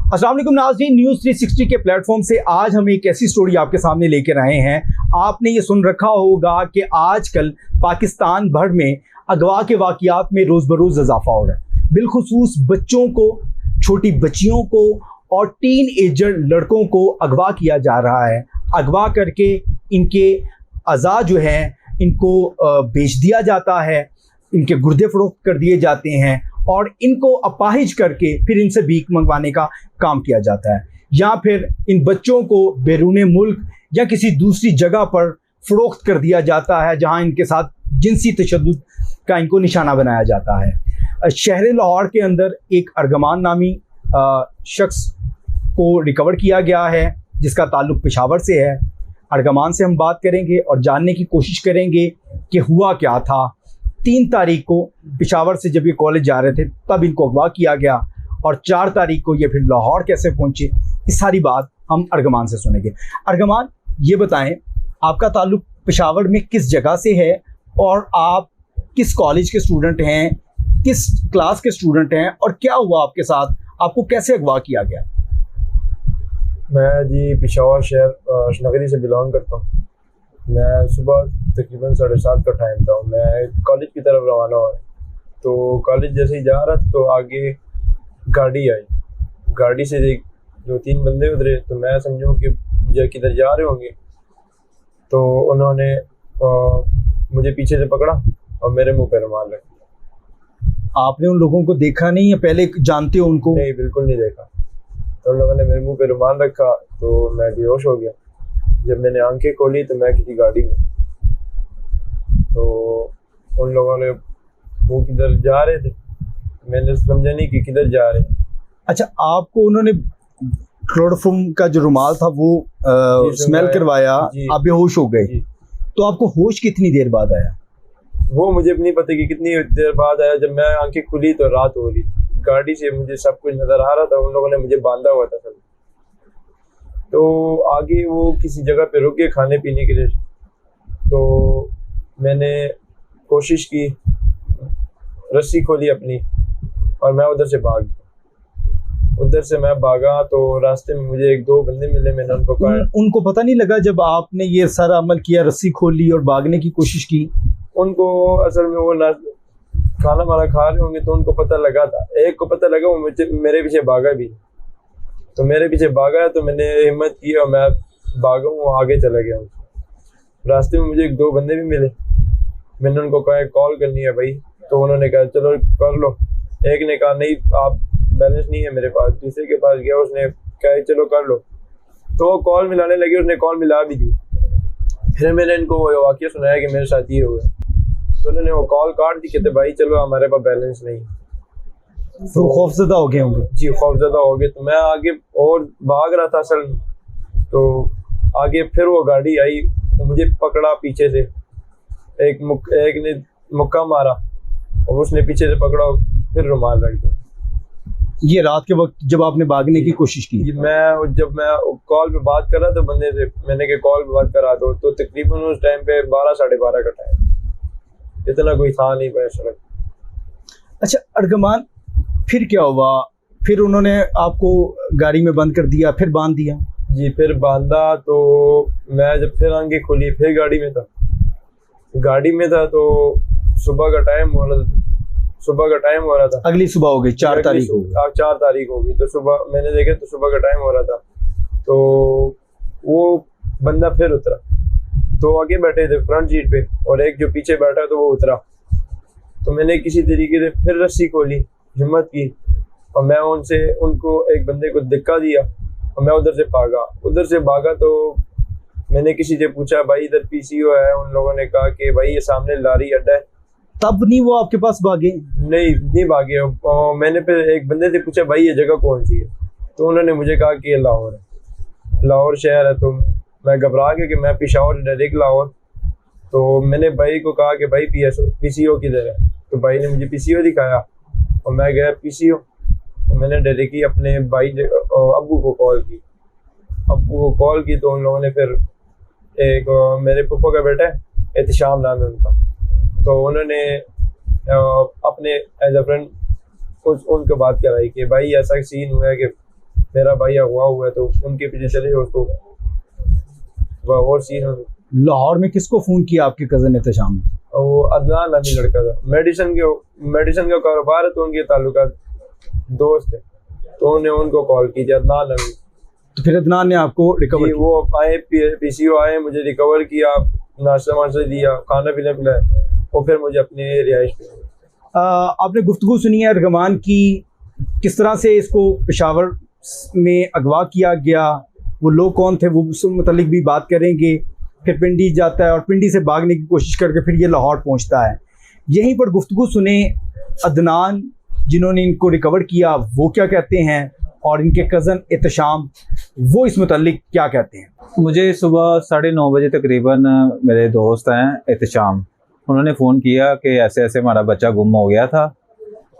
अस्सलाम वालेकुम नाज़रीन, न्यूज़ 360 के प्लेटफॉर्म से आज हम एक ऐसी स्टोरी आपके सामने लेकर आए हैं। आपने ये सुन रखा होगा कि आजकल पाकिस्तान भर में अगवा के वाक़ियात में रोज़ बरोज़ इजाफा हो रहा है। बिलखुसूस बच्चों को, छोटी बच्चियों को और टीन एजर लड़कों को अगवा किया जा रहा है। अगवा करके इनके अज़ा जो हैं इनको बेच दिया जाता है, इनके गुर्दे फरोख्त कर दिए जाते हैं और इनको अपाहिज करके फिर इनसे भीख मंगवाने का काम किया जाता है, या फिर इन बच्चों को बैरून मुल्क या किसी दूसरी जगह पर फ़रोख्त कर दिया जाता है जहां इनके साथ जिनसी तशद्दुद का इनको निशाना बनाया जाता है। शहर लाहौर के अंदर एक अर्गमान नामी शख्स को रिकवर किया गया है जिसका ताल्लुक़ पेशावर से है। अर्गमान से हम बात करेंगे और जानने की कोशिश करेंगे कि हुआ क्या था। 3 तारीख को पेशावर से जब ये कॉलेज जा रहे थे तब इनको अगवा किया गया और 4 तारीख को ये फिर लाहौर कैसे पहुंचे, इस सारी बात हम अर्गमान से सुनेंगे। अर्गमान, ये बताएं आपका ताल्लुक़ पेशावर में किस जगह से है और आप किस कॉलेज के स्टूडेंट हैं, किस क्लास के स्टूडेंट हैं और क्या हुआ आपके साथ, आपको कैसे अगवा किया गया? मैं जी पेशावर शहर अशनगरी से बिलोंग करता हूँ। मैं सुबह तकरीबन 7:30 का टाइम था, मैं कॉलेज की तरफ रवाना हुआ। तो कॉलेज जैसे ही जा रहा था तो आगे गाड़ी आई, गाड़ी से 2-3 बंदे उतरे। तो मैं समझूँ कि मुझे किधर जा रहे होंगे, तो उन्होंने मुझे पीछे से पकड़ा और मेरे मुंह पे रुमाल रख दिया। आपने उन लोगों को देखा नहीं है, पहले जानते हो उनको? नहीं, बिल्कुल नहीं देखा। तो उन लोगों ने मेरे मुंह पे रुमाल रखा तो मैं बेहोश हो गया। जब मैंने आंखें खोली तो मैं किसी गाड़ी में, तो उन लोगों ने वो किधर जा रहे थे, मैंने समझा नहीं कि किधर जा रहे हैं। अच्छा, आपको उन्होंने क्लोरोफॉर्म का जो रुमाल था वो स्मेल करवाया, आप बेहोश हो गए। तो आपको होश कितनी देर बाद आया? वो मुझे नहीं पता कि कितनी देर बाद आया। जब मैं आंखें खुली तो रात हो रही थी, गाड़ी से मुझे सब कुछ नजर आ रहा था। उन लोगों ने मुझे बांधा हुआ था सब। तो आगे वो किसी जगह पे रुक गए खाने पीने के लिए। तो मैंने कोशिश की, रस्सी खोली अपनी और मैं उधर से भाग गया। उधर से मैं भागा तो रास्ते में मुझे 1-2 बंदे मिले। मैंने उनको कहा, उनको पता नहीं लगा जब आपने ये सारा अमल किया, रस्सी खोली और भागने की कोशिश की? उनको असल में वो ना खाना वाना खा रहे होंगे तो उनको पता लगा था। एक को पता लगा, वो मेरे पीछे भागा भी। तो मेरे पीछे भागा तो मैंने हिम्मत की और मैं भागा हूँ, आगे चला गया हूँ। रास्ते में मुझे 1-2 बंदे भी मिले। मैंने उनको कहा कॉल करनी है भाई, तो उन्होंने कहा चलो कर लो। एक ने कहा नहीं, आप बैलेंस नहीं है मेरे पास। दूसरे के पास गया, उसने कहा चलो कर लो। तो वो कॉल मिलाने लगे, उसने कॉल मिला भी दी। फिर मैंने इनको वो वाक़या सुनाया कि मेरे साथ ये हुआ। तो उन्होंने वो कॉल काट दी, कहते भाई चलो हमारे पास बैलेंस नहीं। तो खौफजदा हो गए होंगे? जी, खौफजदा हो गए। तो मैं आगे और भाग रहा था असल। तो आगे फिर वो गाड़ी आई, मुझे पकड़ा पीछे से। एक ने मुक्का मारा और उसने पीछे से पकड़ा, फिर रुमाल रख दिया। ये रात के वक्त जब आपने भागने की कोशिश की? जब मैं कॉल पे बात कर रहा था बंदे से, मैंने के कॉल पे बात करा तो तकरीबन उस टाइम पे 12-12:30 का टाइम, इतना कोई था नहीं भाई सड़क। अच्छा अर्गमान, फिर क्या हुआ? फिर उन्होंने आपको गाड़ी में बंद कर दिया, फिर बांध दिया? जी, फिर बांधा। तो मैं जब फिर आंखें खोली फिर गाड़ी में था। तो सुबह का टाइम हो रहा था। अगली सुबह हो गई, 4 तारीख हो गई। 4 तारीख हो गई। तो सुबह मैंने देखा तो सुबह का टाइम हो रहा था। तो वो बंदा फिर उतरा। तो आगे बैठे थे फ्रंट सीट पे और एक जो पीछे बैठा तो वो उतरा। तो मैंने किसी तरीके से फिर रस्सी खोली, हिम्मत की और मैं उनको एक बंदे को धक्का दिया और मैं उधर से भागा। तो मैंने किसी से पूछा भाई इधर पीसीओ है? उन लोगों ने कहा कि भाई ये सामने लारी अड्डा है। तब नहीं वो आपके पास भागे? नहीं भागे। मैंने फिर एक बंदे से पूछा भाई ये जगह कौन सी है? तो उन्होंने मुझे कहा कि ये लाहौर है, लाहौर शहर है। तो मैं घबरा गया कि मैं पेशावर डायरेक्ट लाहौर। तो मैंने भाई को कहा कि भाई पीसीओ किधर है? तो भाई ने मुझे पीसीओ दिखाया और मैं गया पीसीओ। तो मैंने डायरेक्टली अपने भाई अब्बू को कॉल की। तो उन लोगों ने फिर एक मेरे पप्पा का बेटा है, एहतिशाम नाम है उनका, तो उन्होंने अपने एज अ फ्रेंड उनको बात कराई कि भाई ऐसा सीन हुआ है कि मेरा भाई अगवा हुआ है तो उनके पीछे चले जाओ तो वह और चीज। लाहौर में किसको फोन किया आपके कजन एहतशाम ने? वो अदनान नामी लड़का था, मेडिसिन का कारोबार है तो उनके ताल्लुकात दोस्त है, तो उन्होंने उनको कॉल की थी अदनान नामी। तो फिर अदनान ने आपको रिकवर? वो आए, पीसीओ आए, मुझे रिकवर किया, नाश्ता वाश्ता दिया, खाना पीना पिलाया और फिर मुझे अपने रिहाइश पे। आपने गुफ्तगू सुनी है अर्गमान की, किस तरह से इसको पेशावर में अगवा किया गया, वो लोग कौन थे, वो उससे मुतल्लिक भी बात करेंगे। फिर पिंडी जाता है और पिंडी से भागने की कोशिश करके फिर ये लाहौर पहुंचता है। यहीं पर गुफ्तगू सुने अदनान जिन्होंने इनको रिकवर किया, वो क्या कहते हैं, और इनके कज़न एहतशाम वो इस मुतल्लिक क्या कहते हैं। मुझे सुबह 9:30 बजे तकरीबन मेरे दोस्त हैं एहतशाम, उन्होंने फ़ोन किया कि ऐसे ऐसे हमारा बच्चा गुम हो गया था,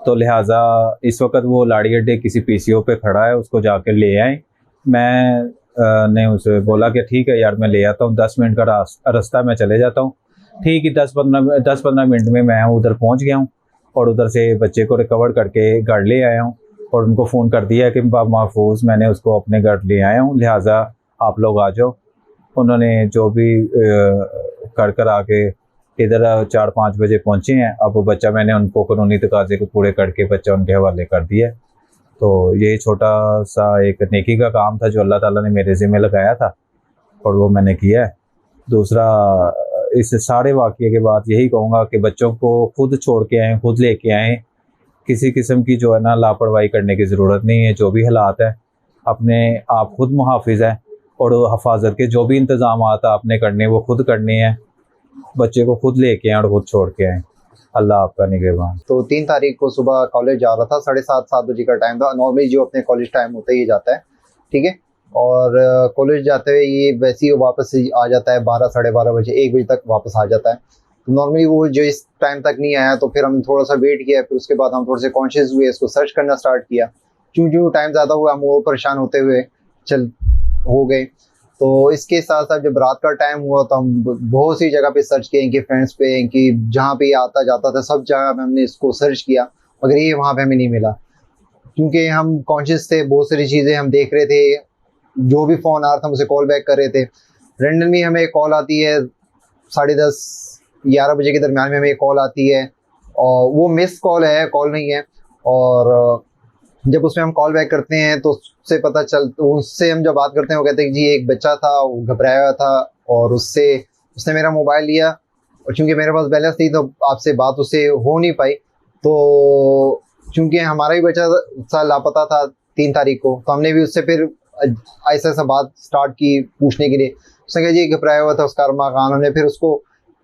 तो लिहाजा इस वक्त वो लाड़ी अड्डे किसी पीसीओ पे खड़ा है, उसको जाकर ले आए। मैं ने उसे बोला कि ठीक है यार मैं ले आता हूँ, 10 मिनट का रास्ता मैं चले जाता हूँ। ठीक है, 10-15 मिनट में मैं उधर पहुँच गया हूँ और उधर से बच्चे को रिकवर करके घर ले आया हूँ और उनको फ़ोन कर दिया कि महफूज मैंने उसको अपने घर ले आया हूँ, लिहाजा आप लोग आ जाओ। उन्होंने जो भी कर आके इधर 4-5 बजे पहुँचे हैं। अब वो बच्चा मैंने उनको कानूनी तकाजे को पूरे करके बच्चा उनके हवाले कर दिया। तो ये छोटा सा एक नेकी का काम था जो अल्लाह ताला ने मेरे ज़िम्मे लगाया था और वो मैंने किया है। दूसरा, इस सारे वाक़ये के बाद यही कहूँगा कि बच्चों को खुद छोड़ के आएँ, खुद लेके आएँ, किसी किस्म की जो है ना लापरवाही करने की ज़रूरत नहीं है। जो भी हालात है अपने आप खुद मुहाफ़िज़ है और हफाजत के जो भी इंतज़ाम आपने करने वो खुद करने हैं। बच्चे को खुद लेके आएँ और खुद छोड़ के आएँ। अल्लाह आपका निगहबान। तो 3 तारीख को सुबह कॉलेज जा रहा था, 7:30 बजे का टाइम था। नॉर्मली जो अपने कॉलेज टाइम होता है ये जाता है, ठीक है। और कॉलेज जाते हुए ये वैसे ही वापस आ जाता है 12, 12:30 बजे, 1 बजे तक वापस आ जाता है। तो नॉर्मली वो जो इस टाइम तक नहीं आया तो फिर हम थोड़ा सा वेट किया, फिर उसके बाद हम थोड़े से कॉन्शियस हुए, इसको सर्च करना स्टार्ट किया। जो टाइम ज़्यादा हुआ हम और परेशान होते हुए हो गए। तो इसके साथ साथ जब रात का टाइम हुआ तो हम बहुत सी जगह पे सर्च किए, इनके फ्रेंड्स पे, इनकी जहाँ पे आता जाता था सब जगह पे हमने इसको सर्च किया, मगर ये वहाँ पे हमें नहीं मिला। क्योंकि हम कॉन्शियस थे, बहुत सारी चीज़ें हम देख रहे थे, जो भी फ़ोन आ रहा था हम उसे कॉल बैक कर रहे थे। रेंडमली हमें कॉल आती है 10:30-11 बजे के दरमियान में हमें कॉल आती है और वो मिस कॉल है, कॉल नहीं है। और जब उसमें हम कॉल बैक करते हैं तो उससे हम जब बात करते हैं वो कहते हैं कि जी एक बच्चा था, वो घबराया हुआ था और उसने मेरा मोबाइल लिया और चूंकि मेरे पास बैलेंस नहीं तो आपसे बात उससे हो नहीं पाई। तो चूंकि हमारा भी बच्चा लापता था 3 तारीख को, तो हमने भी उससे फिर ऐसा बात स्टार्ट की पूछने के लिए। उसने कहा जी घबराया हुआ था उसका अरमा खान। हमने फिर उसको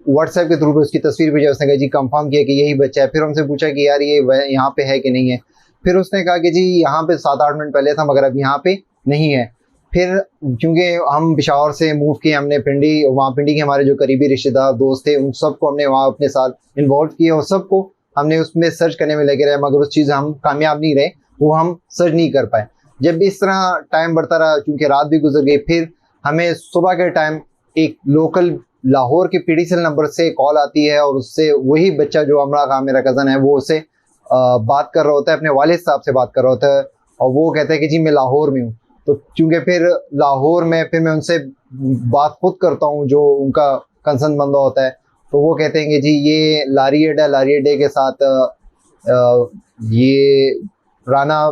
व्हाट्सएप के थ्रू पे उसकी तस्वीर भेजा, उसने कहा जी कंफर्म किया कि यही बच्चा है। फिर हमसे पूछा कि यार ये यहाँ पे है कि नहीं है। फिर उसने कहा कि जी यहाँ पे 7-8 मिनट पहले था मगर अब यहाँ पे नहीं है। फिर क्योंकि हम पेशावर से मूव किए हमने पिंडी, वहाँ पिंडी के हमारे जो करीबी रिश्तेदार दोस्त थे उन सबको हमने वहाँ अपने साथ इन्वॉल्व किया और सबको हमने उसमें सर्च करने में लगे रहे, मगर उस चीज़ हम कामयाब नहीं रहे, वो हम सर्च नहीं कर पाए। जब इस तरह टाइम बढ़ता रहा, क्योंकि रात भी गुजर गई, फिर हमें सुबह के टाइम एक लोकल लाहौर के PDCL नंबर से कॉल आती है और उससे वही बच्चा जो अमरा खान मेरा कज़न है वो उससे बात कर रहा होता है, अपने वालिद साहब से बात कर रहा होता है और वो कहता है कि जी मैं लाहौर में हूँ। तो चूँकि फिर लाहौर में फिर मैं उनसे बात खुद करता हूँ जो उनका कंसर्न बंदा होता है, तो वो कहते हैं कि जी ये लारी अड्डे के साथ ये राना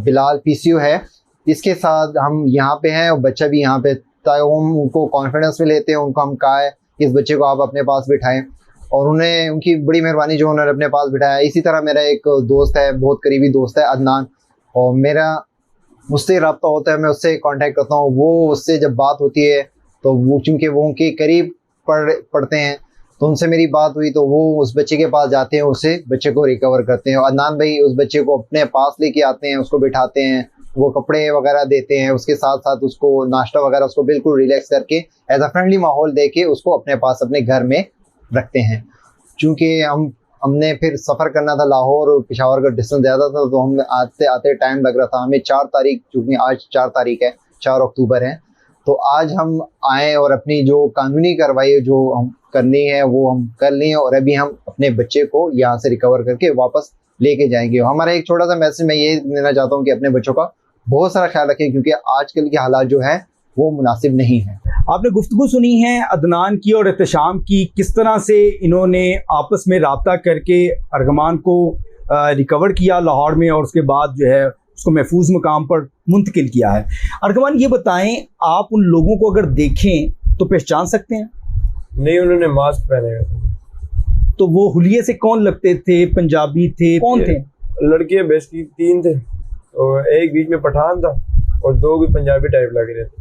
बिलाल PCO है, इसके साथ हम यहाँ पे हैं और बच्चा भी यहाँ पे, ताकि हम उनको कॉन्फिडेंस में लेते हैं, उनको हम कहा है कि इस बच्चे को आप अपने पास बिठाएं और उन्हें उनकी बड़ी मेहरबानी जो उन्होंने अपने पास बिठाया। इसी तरह मेरा एक दोस्त है, बहुत करीबी दोस्त है अदनान, और मेरा उससे रब्ता होता है, मैं उससे कांटेक्ट करता हूँ। वो उससे जब बात होती है तो वो चूँकि वो उनके करीब पढ़ते हैं तो उनसे मेरी बात हुई तो वो उस बच्चे के पास जाते हैं, उससे बच्चे को रिकवर करते हैं। अदनान भाई उस बच्चे को अपने पास लेके आते हैं, उसको बिठाते हैं, वो कपड़े वगैरह देते हैं, उसके साथ साथ उसको नाश्ता वगैरह उसको बिल्कुल रिलैक्स करके एज अ फ्रेंडली माहौल दे के उसको अपने पास अपने घर में रखते हैं। चूँकि हमने फिर सफ़र करना था, लाहौर और पेशावर का डिस्टेंस ज़्यादा था, तो हम आते आते टाइम लग रहा था हमें। 4 तारीख, चूँकि आज 4 तारीख है, 4 अक्टूबर है, तो आज हम आए और अपनी जो कानूनी कार्रवाई जो हम करनी है वो हम कर ली और अभी हम अपने बच्चे को यहाँ से रिकवर करके वापस लेके जाएंगे। हमारा एक छोटा सा मैसेज मैं ये देना चाहता हूँ कि अपने बच्चों का बहुत सारा ख्याल रखें, क्योंकि आजकल के हालात जो है वो मुनासिब नहीं है। आपने गुफ्तगू सुनी है अदनान की और एहतशाम की, किस तरह से इन्होंने आपस में राब्ता करके अर्गमान को रिकवर किया लाहौर में और उसके बाद जो है उसको महफूज मुकाम पर मुंतकिल किया है। अर्गमान ये बताएं, आप उन लोगों को अगर देखें तो पहचान सकते हैं? नहीं, उन्होंने मास्क पहने हुए थे। तो वो हुलिये से कौन लगते थे? पंजाबी थे? कौन थे? लड़के बेसिकली 3 थे और एक बीच में पठान था और 2 भी पंजाबी टाइप लग रहे थे।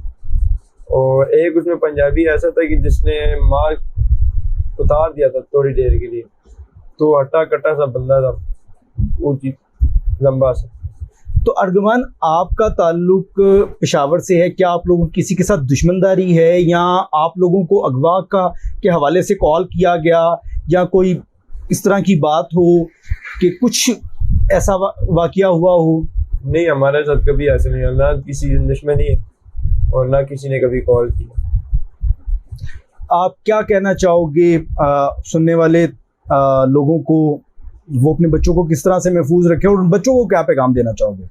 और एक उसमें पंजाबी ऐसा था कि जिसने मास्क उतार दिया था थोड़ी देर के लिए, तो हट्टा कट्टा सा बंदा था, ऊंची लंबा सा। तो अर्गमान, आपका ताल्लुक पेशावर से है, क्या आप लोगों की किसी के साथ दुश्मनदारी है या आप लोगों को अगवा के हवाले से कॉल किया गया या कोई इस तरह की बात हो कि कुछ ऐसा वाकया हुआ हो? नहीं, हमारे साथ कभी ऐसा नहीं है, ना किसी दुश्मनी है और ना किसी ने कभी कॉल किया। आप क्या कहना चाहोगे सुनने वाले लोगों को, वो अपने बच्चों को किस तरह से महफूज रखें और उन बच्चों को क्या पैगाम देना चाहोगे?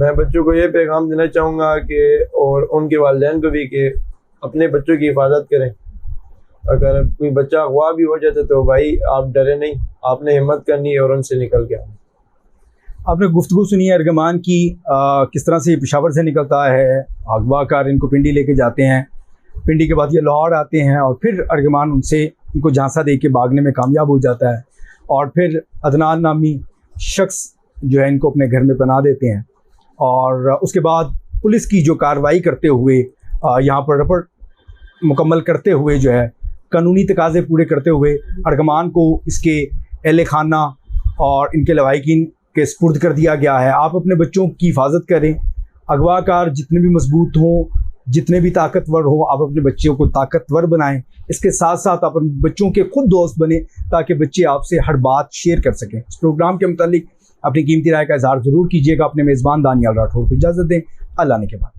मैं बच्चों को ये पैगाम देना चाहूँगा कि और उनके वालिदैन को भी कि अपने बच्चों की हिफाजत करें। अगर कोई बच्चा अगवा भी हो जाता तो भाई आप डरे नहीं, आपने हिम्मत करनी है और उनसे निकल के आना। आपने गुफ्तगू सुनी है अर्गमान की, किस तरह से ये पेशावर से निकलता है, अगवाकार इनको पिंडी लेके जाते हैं, पिंडी के बाद ये लाहौर आते हैं और फिर अर्गमान उनसे इनको झांसा दे के भागने में कामयाब हो जाता है और फिर अदनान नामी शख्स जो है इनको अपने घर में पनाह देते हैं। और उसके बाद पुलिस की जो कार्रवाई करते हुए यहाँ पर रपट मुकम्मल करते हुए जो है कानूनी तकाज़े पूरे करते हुए अर्गमान को इसके अहले खाना और इनके लवाहिकीन के स्पुर्द कर दिया गया है। आप अपने बच्चों की हिफाजत करें, अगवाकार जितने भी मजबूत हों, जितने भी ताकतवर हों, आप अपने बच्चों को ताकतवर बनाएं। इसके साथ साथ आप अपने बच्चों के खुद दोस्त बने ताकि बच्चे आपसे हर बात शेयर कर सकें। इस प्रोग्राम के मुतालिक अपनी कीमती राय का इजहार ज़रूर कीजिएगा। अपने मेज़बान दानियाल राठौर को इजाज़त दें। अल्लाह ने के बाद।